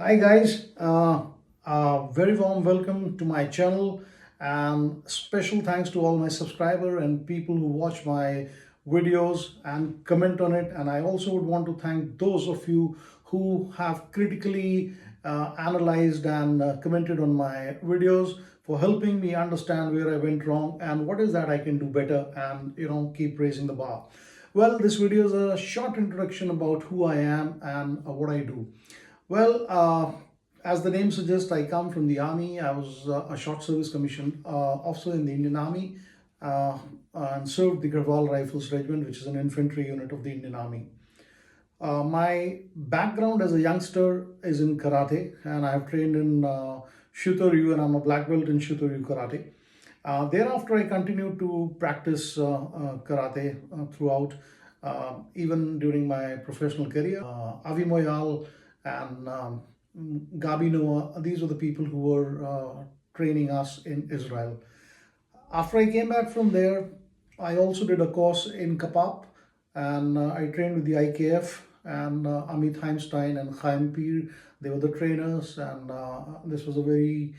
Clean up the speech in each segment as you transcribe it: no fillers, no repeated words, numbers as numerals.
Hi guys, very warm welcome to my channel and special thanks to all my subscriber and people who watch my videos and comment on it. And I also would want to thank those of you who have critically analyzed and commented on my videos for helping me understand where I went wrong and what is that I can do better and keep raising the bar. Well, this video is a short introduction about who I am and what I do. Well, as the name suggests, I come from the army. I was a short service commissioned officer in the Indian Army and served the Garhwal Rifles Regiment, which is an infantry unit of the Indian Army. My background as a youngster is in karate, and I have trained in Shooto-ryu, and I'm a black belt in Shooto-ryu karate. Thereafter, I continued to practice karate throughout, even during my professional career. Avi Moyal and Gabi Noah, these were the people who were training us in Israel. After I came back from there, I also did a course in Capt, and I trained with the IKF and Amit Heimstein and Chaim Pir. They were the trainers, and this was a very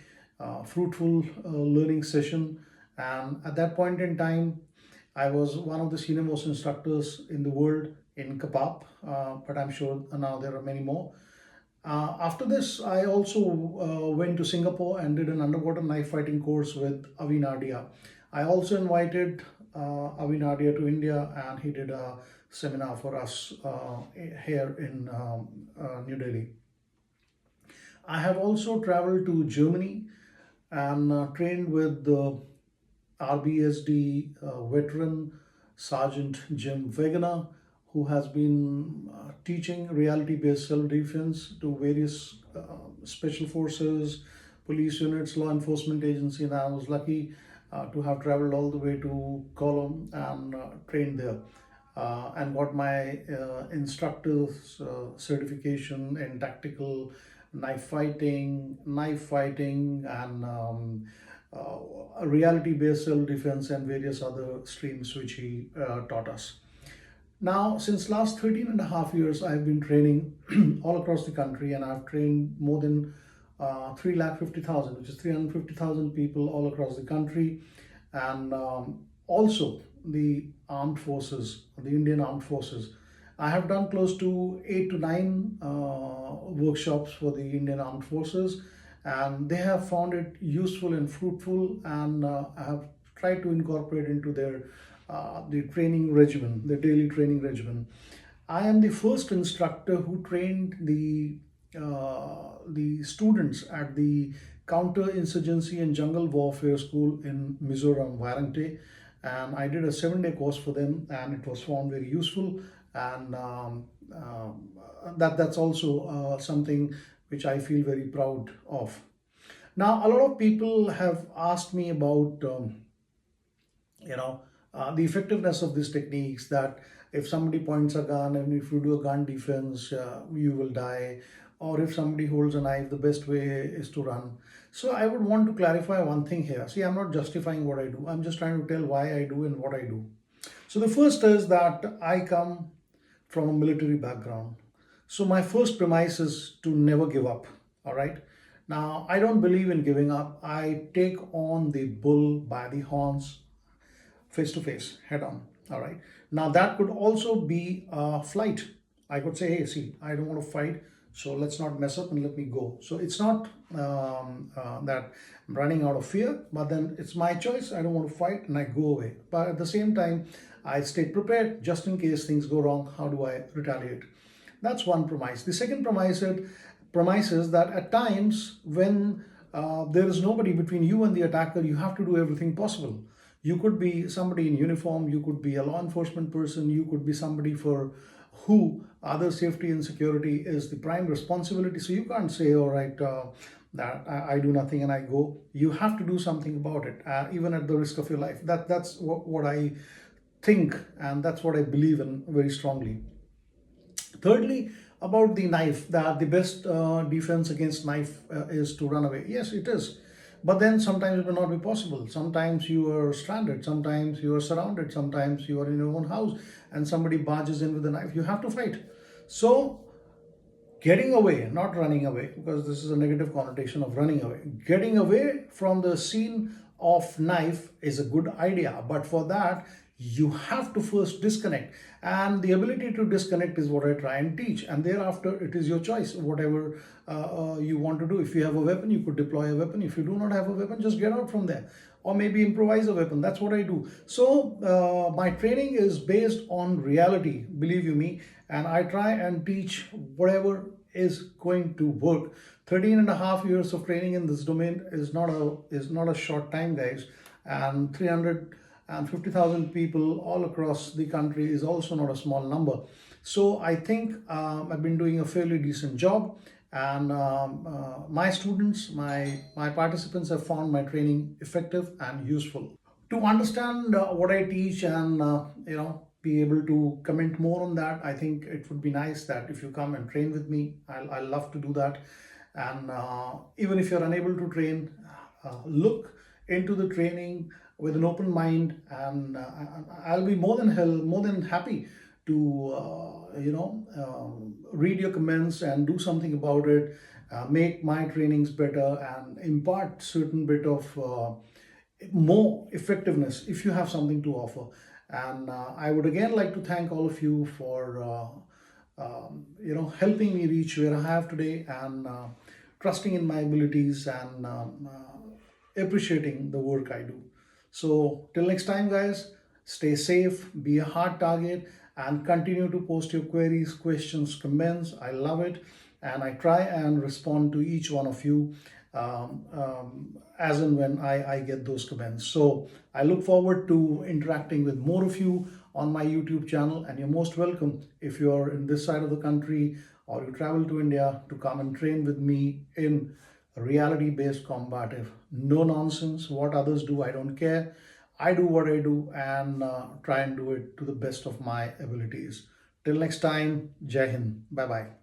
fruitful learning session. And at that point in time, I was one of the senior most instructors in the world in Capt, but I'm sure now there are many more. After this, I also went to Singapore and did an underwater knife fighting course with Avi Nadia. I also invited Avi Nadia to India, and he did a seminar for us here in New Delhi. I have also traveled to Germany and trained with the RBSD veteran Sergeant Jim Wegener, who has been teaching reality-based self-defense to various special forces, police units, law enforcement agency, and I was lucky to have traveled all the way to Cologne and trained there. And got my instructor's certification in tactical knife fighting, and reality-based self-defense and various other streams which he taught us. Now, since last 13 and a half years, I've been training all across the country, and I've trained more than 350,000, which is 350,000 people all across the country, and also the armed forces, the Indian armed forces. I have done close to 8 to 9 workshops for the Indian armed forces, and they have found it useful and fruitful, and I have tried to incorporate into their the training regimen, the daily training regimen. I am the first instructor who trained the students at the Counter-Insurgency and Jungle Warfare School in Mizoram, Warangte, and I did a 7-day course for them, and it was found very useful, and that's also something which I feel very proud of. Now, a lot of people have asked me about you know the effectiveness of these techniques, that if somebody points a gun and if you do a gun defense, you will die, or if somebody holds a knife, the best way is to run. So I would want to clarify one thing here. See, I'm not justifying what I do, I'm just trying to tell why I do and what I do. So the first is that I come from a military background, so my first premise is to never give up. All right. Now, I don't believe in giving up. I take on the bull by the horns, face to face, head on. All right. Now, that could also be a flight. I could say, hey, see, I don't want to fight, so let's not mess up and let me go. So it's not that I'm running out of fear, but then it's my choice. I don't want to fight and I go away. But at the same time, I stay prepared just in case things go wrong. How do I retaliate? That's one premise. The second premise is that at times when there is nobody between you and the attacker, you have to do everything possible. You could be somebody in uniform, you could be a law enforcement person, you could be somebody for who other safety and security is the prime responsibility. So you can't say, all right, that I do nothing and I go. You have to do something about it, even at the risk of your life. That's what I think, and that's what I believe in very strongly. Thirdly, about the knife, that the best defense against knife is to run away. Yes, it is. But then sometimes it will not be possible. Sometimes you are stranded, sometimes you are surrounded, sometimes you are in your own house and somebody barges in with a knife. You have to fight. So getting away, not running away, because this is a negative connotation of running away. Getting away from the scene of knife is a good idea, but for that, you have to first disconnect. And the ability to disconnect is what I try and teach. And thereafter, it is your choice, whatever you want to do. If you have a weapon, you could deploy a weapon. If you do not have a weapon, just get out from there. Or maybe improvise a weapon. That's what I do. So my training is based on reality, believe you me, and I try and teach whatever is going to work. 13 and a half years of training in this domain is not a short time, guys, and 350,000 people all across the country is also not a small number. So I think I've been doing a fairly decent job, and my students, my participants have found my training effective and useful. To understand what I teach and be able to comment more on that, I think it would be nice that if you come and train with me. I'll love to do that. And even if you're unable to train, look into the training with an open mind, and I'll be more than happy to read your comments and do something about it, make my trainings better, and impart certain bit of more effectiveness if you have something to offer. And I would again like to thank all of you for helping me reach where I have today, and trusting in my abilities, and appreciating the work I do. So till next time, guys, stay safe, be a hard target, and continue to post your queries, questions, comments. I love it, and I try and respond to each one of you as and when I get those comments. So I look forward to interacting with more of you on my YouTube channel, and you're most welcome if you're in this side of the country or you travel to India to come and train with me in reality-based combative. No nonsense. What others do, I don't care. I do what I do, and try and do it to the best of my abilities. Till next time, Jai Hind. Bye-bye.